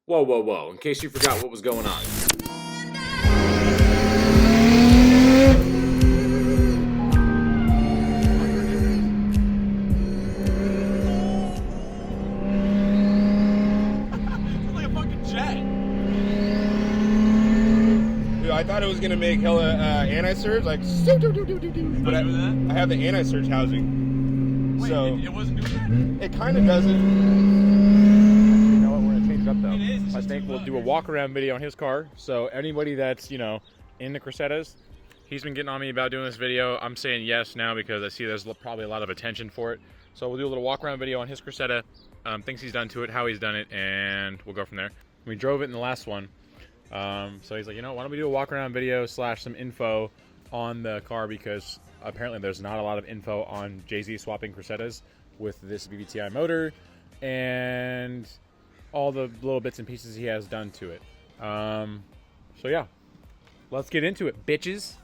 Whoa, whoa, whoa, in case you forgot what was going on. Like a fucking jet. Dude, I thought it was gonna make hella anti-surge, like, but I have the anti-surge housing, Wait, so it wasn't doing it kind of does it. You know what, we're gonna change it up though. It is, it's I just think too we'll low. do a walk around video on his car. So anybody that's, in the Cressidas, he's been getting on me about doing this video. I'm saying yes now because I see there's probably a lot of attention for it. So we'll do a little walk around video on his Cressida, things he's done to it, how he's done it, and we'll go from there. We drove it in the last one. So he's like, why don't we do a walk around video / some info on the car, because apparently there's not a lot of info on Jay-Z swapping Cressidas with this VVTi motor and all the little bits and pieces he has done to it. So yeah, let's get into it, bitches.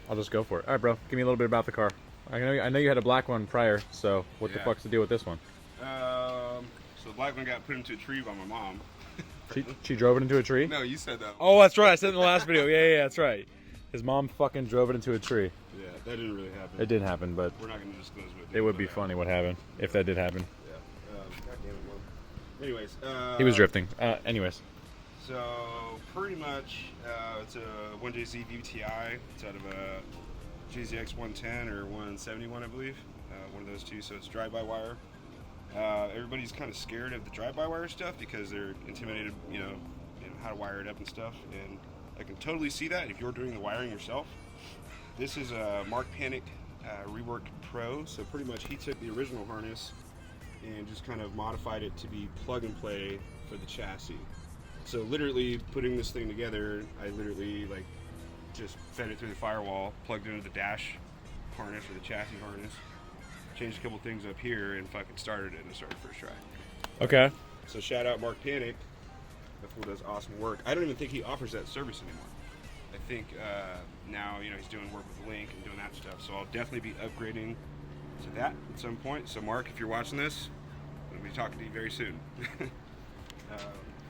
I'll just go for it. All right, bro, give me a little bit about the car. I know you had a black one prior, so what the fuck's the deal with this one? So the black one got put into a tree by my mom. She drove it into a tree? No, you said that. Oh, that's right. I said it in the last video. Yeah, that's right. His mom fucking drove it into a tree. Yeah, that didn't really happen. It didn't happen, but We're not gonna disclose what. it would be funny what happened if that did happen. Yeah. God damn it, Mom. Anyways. He was drifting. Anyways. So pretty much, it's a 1JZ VVTi. It's out of a GZX 110 or 171, I believe. One of those two. So it's drive-by-wire. Everybody's kind of scared of the drive-by-wire stuff because they're intimidated, how to wire it up and stuff. And I can totally see that if you're doing the wiring yourself. This is a Mark Panic Rework Pro. So pretty much he took the original harness and just kind of modified it to be plug and play for the chassis. So literally putting this thing together, I literally just fed it through the firewall, plugged it into the dash harness or the chassis harness, changed a couple things up here, and fucking started it, and it started first try. Okay. So shout out Mark Panic. That fool does awesome work. I don't even think he offers that service anymore. I think now he's doing work with Link and doing that stuff. So I'll definitely be upgrading to that at some point. So Mark, if you're watching this, I'm gonna be talking to you very soon.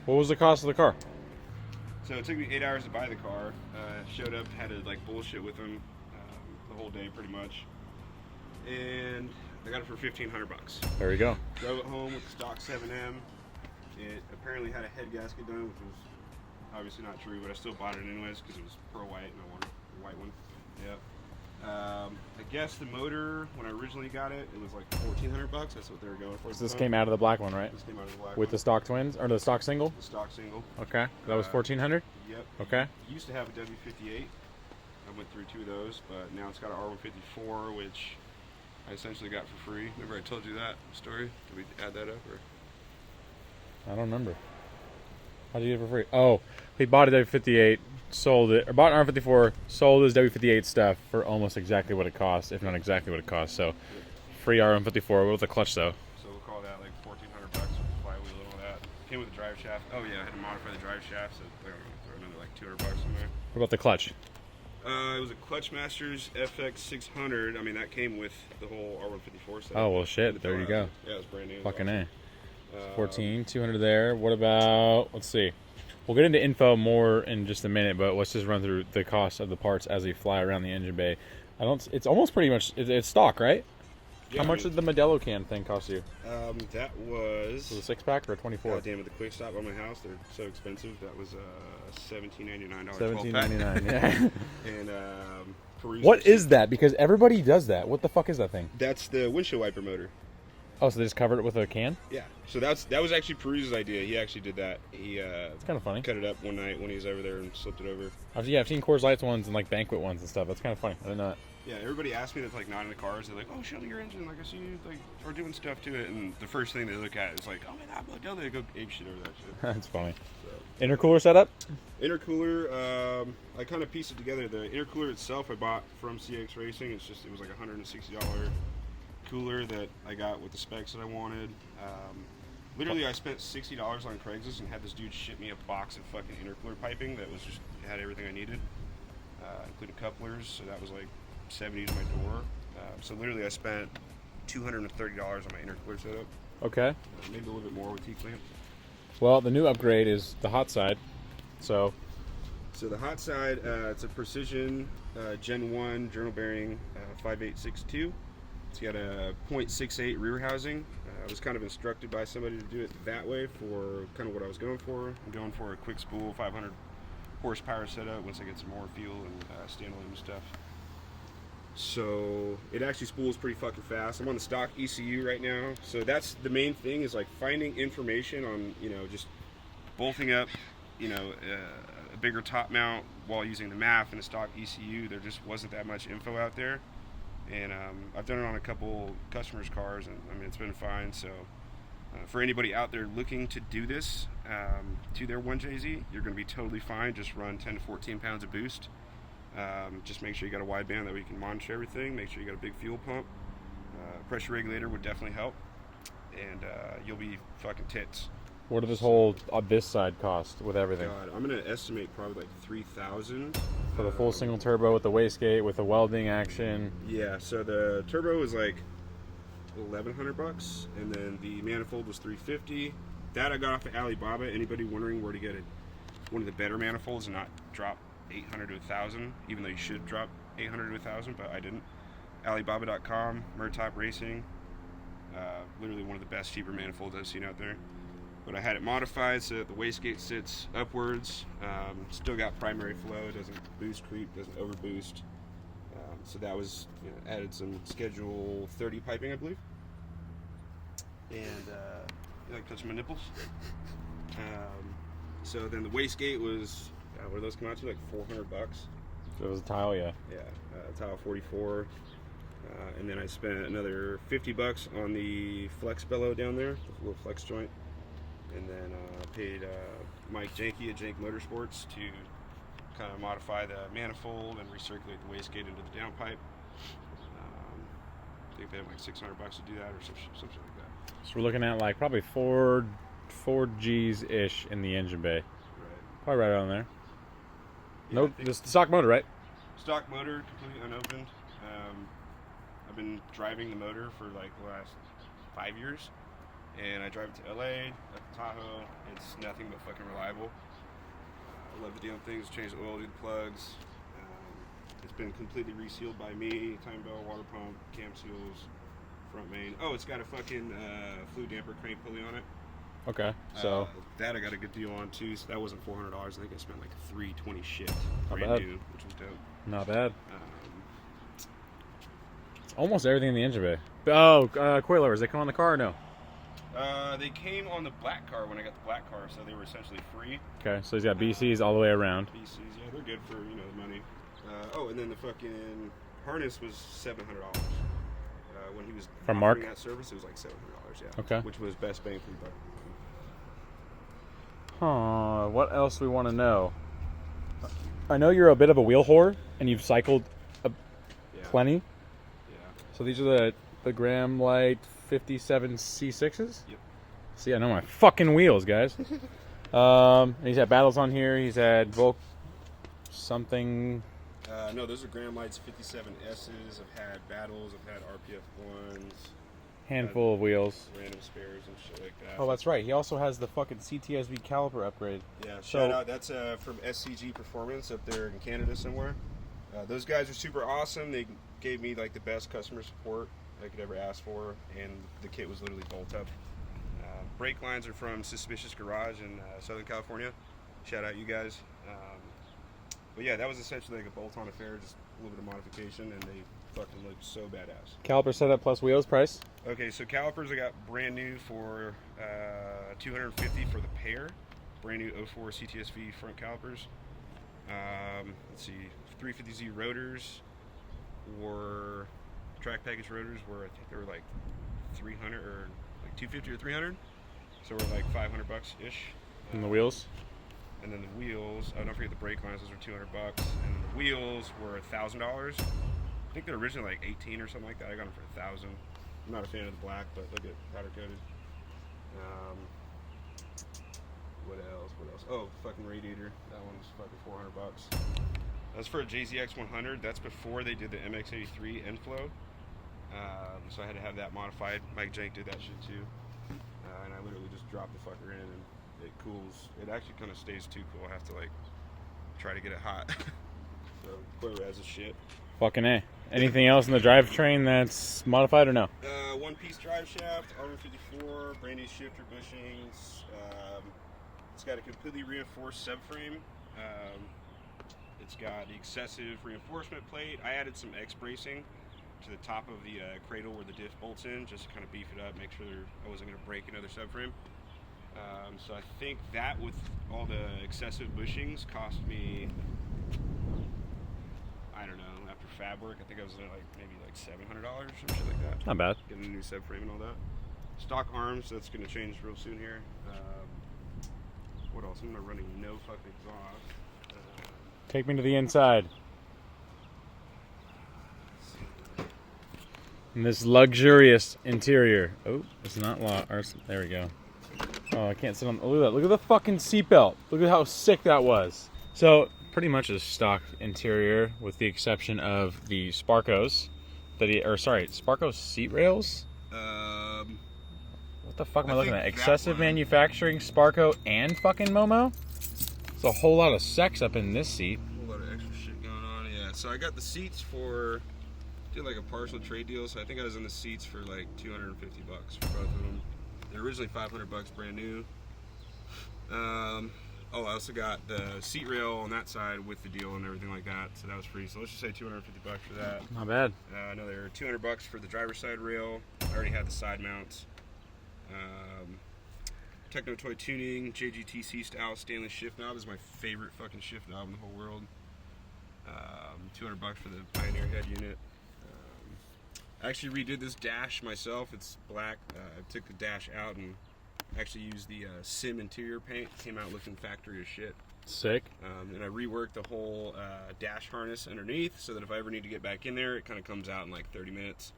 What was the cost of the car? So it took me 8 hours to buy the car. Showed up, had to bullshit with him the whole day pretty much, and I got it for $1,500. There you go. Drove it home with the stock 7M. It apparently had a head gasket done, which was obviously not true, but I still bought it anyways because it was pearl white and I wanted a white one. Yep. I guess the motor, when I originally got it, it was like $1,400. That's what they were going for. So this came out of the black one, right? This came out of the black With one. the stock twins or the stock single? The stock single. Okay. That was 1,400. Yep. Okay. Used to have a W58. I went through two of those, but now it's got an R154, which I essentially got for free. Remember I told you that story? Did we add that up? Or? I don't remember. How did you get it for free? Oh, he bought a W58, sold it, or bought an R54, sold his W58 stuff for almost exactly what it cost, if not exactly what it cost. So, free R154 with a clutch though. So we'll call that like $1,400 with the flywheel and all that. Came with a drive shaft. Oh yeah, I had to modify the drive shaft, so they're gonna throw another like $200 in there. What about the clutch? It was a Clutchmasters FX600. I mean, that came with the whole R154 set. Oh well, shit. There you go. Yeah, it was brand new. Fucking A. 14, 200 there. What about? Let's see. We'll get into info more in just a minute, but let's just run through the cost of the parts as we fly around the engine bay. It's almost pretty much. It's stock, right? Yeah, How much did the Modelo can thing cost you? That was. Was it a 6-pack or a 24? God damn it! The quick stop by my house, they're so expensive. That was $17.99. $17.99. Yeah. And Peru's What is that? Because everybody does that. What the fuck is that thing? That's the windshield wiper motor. Oh, so they just covered it with a can? Yeah. So that was actually Peru's idea. He actually did that. He It's kind of funny. cut it up one night when he was over there and slipped it over. I've seen Coors Lights ones and like banquet ones and stuff. That's kind of funny. I didn't know that. Yeah, everybody asked me that's like not in the cars. They're like, "Oh, show me your engine." Like I see you are doing stuff to it, and the first thing they look at is like, "Oh man, that Modelo." They go ape shit over that shit. That's funny. So. Intercooler setup? Intercooler, I kind of pieced it together. The intercooler itself I bought from CX Racing. It was like $160 cooler that I got with the specs that I wanted. Literally, I spent $60 on Craigslist and had this dude ship me a box of fucking intercooler piping that was just had everything I needed, including couplers. So that was like $70 to my door. So literally, I spent $230 on my intercooler setup. Okay. Maybe a little bit more with T-clamp. Well, the new upgrade is the hot side. So the hot side, it's a Precision Gen 1 journal bearing 5862. It's got a .68 rear housing. I was kind of instructed by somebody to do it that way for kind of what I was going for. I'm going for a quick spool, 500 horsepower setup once I get some more fuel and standalone stuff. So it actually spools pretty fucking fast. I'm on the stock ECU right now. So that's the main thing, is like finding information on, you know, just bolting up, you know, a bigger top mount while using the MAF and the stock ECU. There just wasn't that much info out there. And I've done it on a couple customers' cars, and I mean, it's been fine. So for anybody out there looking to do this to their 1JZ, you're going to be totally fine. Just run 10 to 14 pounds of boost. Just make sure you got a wide band that way you can monitor everything. Make sure you got a big fuel pump. Pressure regulator would definitely help, and you'll be fucking tits. what does this whole this side cost with everything? God, I'm gonna estimate probably like 3,000 For the full single turbo with the wastegate, with the welding action. Yeah, so the turbo was like $1,100, and then the manifold was $350. That I got off of Alibaba. Anybody wondering where to get one of the better manifolds and not drop $800 to $1,000, even though you should drop $800 to $1,000, but I didn't. Alibaba.com, Murtop Racing, literally one of the best cheaper manifolds I've seen out there. But I had it modified so that the wastegate sits upwards. Still got primary flow, doesn't boost creep, doesn't overboost. So that was, you know, added some Schedule 30 piping, I believe. And you like touching my nipples? So then the wastegate was, what did those come out to? Like $400. It was a tile, yeah. Yeah, tile 44. And then I spent another $50 on the flex bellow down there, the little flex joint. And then paid Mike Janke at Jank Motorsports to kind of modify the manifold and recirculate the wastegate into the downpipe. I think they had like $600 to do that, or something like that. So we're looking at like probably four G's ish in the engine bay. Right. Probably right around there. Yeah, Nope, this the stock motor, right? Stock motor, completely unopened. I've been driving the motor for like the last 5 years. And I drive it to LA, up to Tahoe. It's nothing but fucking reliable. I love the damn things. Change the oil, do the plugs. It's been completely resealed by me. Time belt, water pump, cam seals, front main. Oh, it's got a fucking fluid damper crank pulley on it. Okay, so that I got a good deal on too. So that wasn't $400. I think I spent like $320 shit, Not brand bad. new, which was dope. not bad. Almost everything in the engine bay. Oh, coilovers, they come on the car or no? They came on the black car when I got the black car, so they were essentially free. Okay, so he's got BCs all the way around. BCs, yeah, they're good for, you know, the money. Oh, and then the fucking harness was $700. When he was From Mark? offering that service, it was like $700, yeah. Okay. Which was best bang for the buck. Huh, what else we want to know? I know you're a bit of a wheel whore, and you've cycled Yeah. plenty. Yeah. So these are the Graham Light 57 C6s? Yep. See, I know my fucking wheels, guys. And he's had battles on here. He's had Volk something. No, those are Graham Lights 57Ss. I've had battles. I've had RPF 1s. Handful of wheels. Random spares and shit like that. Oh, that's right. He also has the fucking CTSV caliper upgrade. Yeah, So- shout out. That's from SCG Performance up there in Canada somewhere. Those guys are super awesome. They gave me like the best customer support I could ever ask for, and the kit was literally bolt up. Brake lines are from Suspicious Garage in Southern California. Shout out you guys. But yeah, that was essentially like a bolt-on affair, just a little bit of modification, and they fucking looked so badass. Caliper setup plus wheels price? Okay, so calipers I got brand new for $250 for the pair. Brand new 04 CTSV front calipers. Let's see, 350Z rotors or track package rotors were, I think they were like 300 or like 250 or 300. So we're like $500 ish. And the wheels? And then the wheels, don't forget the brake lines, those were $200. And then the wheels were $1,000. I think they're originally like 18 or something like that. I got them for $1,000. I'm not a fan of the black, but look at powder coated. What else? Oh, fucking radiator. That one's fucking $400. That's for a JZX 100. That's before they did the MX83 inflow. So I had to have that modified. Mike Jank did that shit too. And I literally just dropped the fucker in, and it cools. It actually kind of stays too cool. I have to like try to get it hot. So whoever has this shit. Fucking A. Anything else in the drivetrain that's modified or no? One-piece drive shaft, R154, brand new shifter bushings. It's got a completely reinforced subframe. It's got the excessive reinforcement plate. I added some X bracing to the top of the cradle where the diff bolts in, just to kind of beef it up, make sure I wasn't going to break another subframe. So I think that with all the excessive bushings cost me, I don't know, after fab work, I think I was at like maybe like $700 or some shit like that. Not bad. Getting a new subframe and all that. Stock arms, that's going to change real soon here. What else? I'm running no fucking exhaust. Take me to the inside. And this luxurious interior. Oh, it's not locked. There we go. Oh, I can't sit on. Oh, look at that. Look at the fucking seatbelt. Look at how sick that was. So, pretty much a stock interior with the exception of the Sparkos. Sparko seat rails? What the fuck am I looking at? Excessive manufacturing, Sparko, and fucking Momo? There's a whole lot of sex up in this seat. A whole lot of extra shit going on, yeah. So I got the seats for, did like a partial trade deal, so I think I was in the seats for like $250 for both of them. They're originally $500 brand new. I also got the seat rail on that side with the deal and everything like that, so that was free. So let's just say $250 for that. Not bad. Another $200 for the driver's side rail. I already had the side mounts. Techno Toy Tuning, JGTC style stainless shift knob is my favorite fucking shift knob in the whole world. $200 for the Pioneer head unit. I actually redid this dash myself. It's black. I took the dash out and actually used the Sim interior paint. Came out looking factory as shit. Sick. And I reworked the whole dash harness underneath so that if I ever need to get back in there, it kind of comes out in like 30 minutes.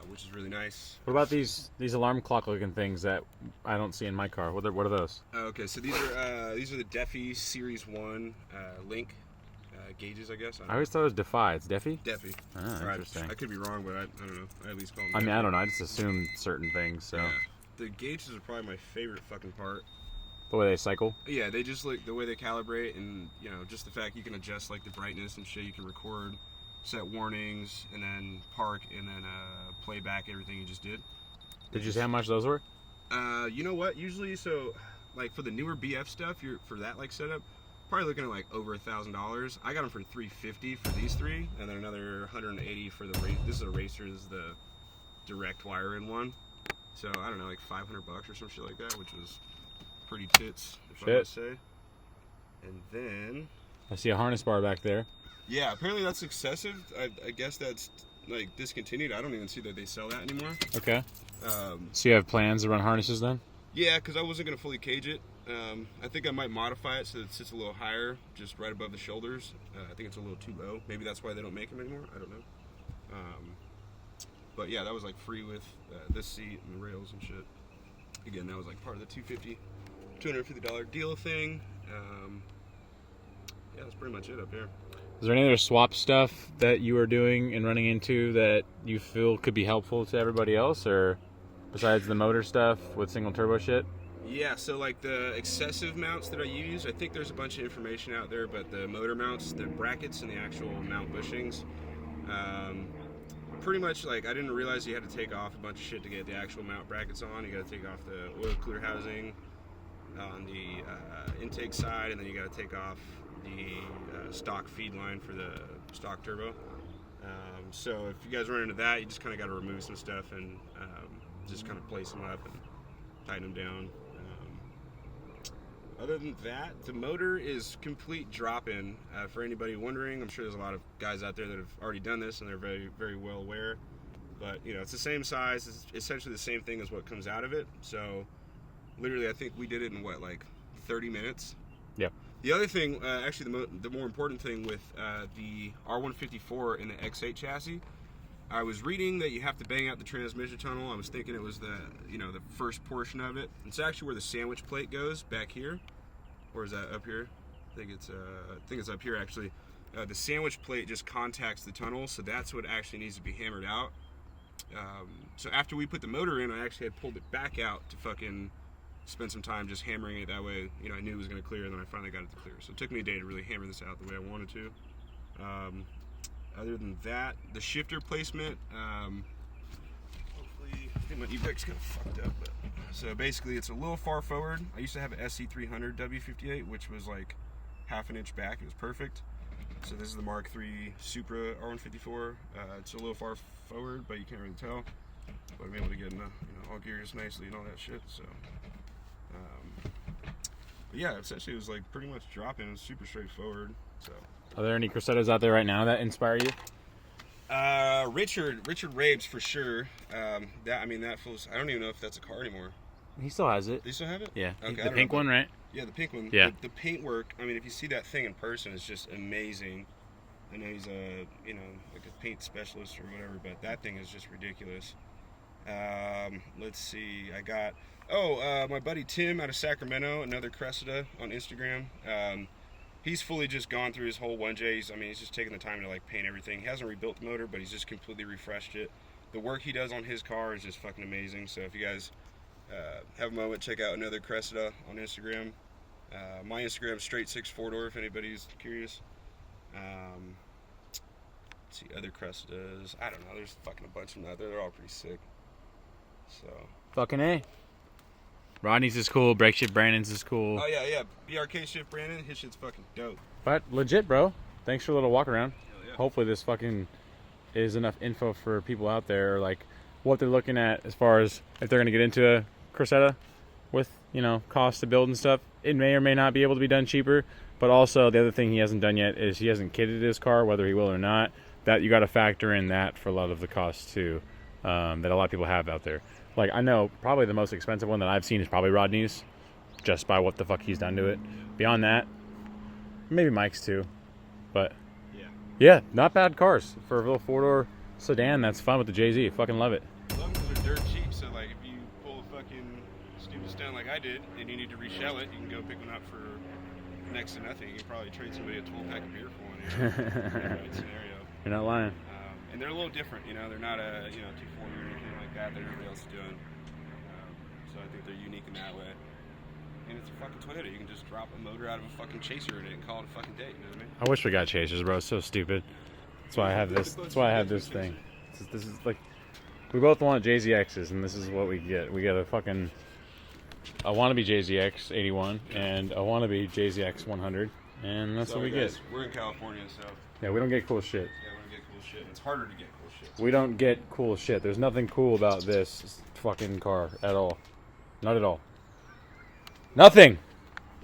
Which is really nice. What about these alarm clock looking things that I don't see in my car? What are those? Okay, so these are the Defi Series 1 link gauges, I guess. I always thought it was Defy. It's Defi? Defi. Ah, interesting. I could be wrong, but I don't know. I at least call them I mean, Defi. I don't know. I just assumed certain things, so. Yeah. The gauges are probably my favorite fucking part. The way they cycle? Yeah, they just like the way they calibrate, and you know, just the fact you can adjust like the brightness and shit. You can record, set warnings, and then park, and then play back everything you just did. Did you say how much those were? You know what? Usually, so like for the newer BF stuff, you're for that like setup, probably looking at like over $1,000. I got them for $350 for these three, and then another $180 for the race. This is a racer. This is the direct wire in one. So I don't know, like $500 or some shit like that, which was pretty tits, if I must say. And then I see a harness bar back there. Yeah, apparently that's excessive. I guess that's like discontinued. I don't even see that they sell that anymore. Okay. So you have plans to run harnesses then? Yeah, because I wasn't gonna fully cage it. I think I might modify it so that it sits a little higher, just right above the shoulders. I think it's a little too low. Maybe that's why they don't make them anymore. I don't know. But yeah, that was like free with this seat and the rails and shit. Again, that was like part of the $250 deal thing. Yeah, that's pretty much it up here. Is there any other swap stuff that you are doing and running into that you feel could be helpful to everybody else, or besides the motor stuff with single turbo shit? Yeah, so like the excessive mounts that I use, I think there's a bunch of information out there, but the motor mounts, the brackets, and the actual mount bushings, pretty much like I didn't realize you had to take off a bunch of shit to get the actual mount brackets on. You got to take off the oil cooler housing on the intake side, and then you got to take off the stock feed line for the stock turbo. So if you guys run into that, you just kind of got to remove some stuff and just kind of place them up and tighten them down. Other than that, the motor is complete drop-in. For anybody wondering, I'm sure there's a lot of guys out there that have already done this and they're very, very well aware. But you know, it's the same size. It's essentially the same thing as what comes out of it. So literally, I think we did it in what, like 30 minutes. Yep. The other thing, actually, the more important thing with the R154 and the X8 chassis, I was reading that you have to bang out the transmission tunnel. I was thinking it was the first portion of it. It's actually where the sandwich plate goes back here, or is that up here? I think it's up here actually. The sandwich plate just contacts the tunnel, so that's what actually needs to be hammered out. So after we put the motor in, I actually had pulled it back out to fucking spent some time just hammering it that way. You know, I knew it was going to clear, and then I finally got it to clear. So it took me a day to really hammer this out the way I wanted to. Other than that, the shifter placement, hopefully, I think my e-brake's kind of fucked up. But, so basically, it's a little far forward. I used to have an SC300 W58, which was like half an inch back. It was perfect. So this is the Mark III Supra R154. It's a little far forward, but you can't really tell. But I'm able to get in all gears nicely and all that shit. So, but yeah, essentially it was like pretty much dropping. It was super straightforward. So. Are there any Cressettas out there right now that inspire you? Richard Rabes for sure. That feels. I don't even know if that's a car anymore. He still has it. They still have it? Yeah. Okay, The pink one, right? Yeah, the pink one. Yeah. The paintwork. I mean, if you see that thing in person, it's just amazing. I know he's a like a paint specialist or whatever, but that thing is just ridiculous. Let's see. I got my buddy Tim out of Sacramento, another Cressida on Instagram. He's fully just gone through his whole 1J. He's just taking the time to like paint everything. He hasn't rebuilt the motor, but he's just completely refreshed it. The work he does on his car is just fucking amazing. So if you guys have a moment, check out another Cressida on Instagram. My Instagram straight 6 4-door if anybody's curious. Let's see other Cressidas. I don't know. There's fucking a bunch of them out there. They're all pretty sick. So. Fucking A. Rodney's is cool. Brake Shift Brandon's is cool. Oh yeah. BRK Shift Brandon. His shit's fucking dope. But legit, bro. Thanks for a little walk around. Hell yeah. Hopefully this fucking is enough info for people out there, like what they're looking at as far as if they're gonna get into a Cressida with cost to build and stuff. It may or may not be able to be done cheaper. But also the other thing he hasn't done yet is he hasn't kitted his car, whether he will or not. That you got to factor in that for a lot of the costs too, that a lot of people have out there. Like I know probably the most expensive one that I've seen is probably Rodney's, just by what the fuck he's done to it. Beyond that, maybe Mike's too, but yeah, not bad cars for a little 4-door sedan. That's fun with the JZ. Fucking love it. Love them because they're dirt cheap. So like if you pull a fucking stupid stunt like I did and you need to reshell it, you can go pick one up for next to nothing. You can probably trade somebody a 12-pack of beer for one. Right scenario. You're not lying. And they're a little different. They're not a 240 or anything like that everybody else is doing. So I think they're unique in that way. And it's a fucking Toyota. You can just drop a motor out of a fucking chaser in it and call it a fucking day. You know what I mean? I wish we got chasers, bro. It's so stupid. That's why I have this. That's why I have this thing. This is like we both want JZXs, and this is what we get. We get a fucking I want to be JZX 81 and I want to be JZX 100, and that's what we get. We're in California, so yeah, we don't get cool shit. Yeah, we don't get cool shit. It's harder to get cool shit. We don't get cool shit. There's nothing cool about this fucking car at all. Not at all. Nothing.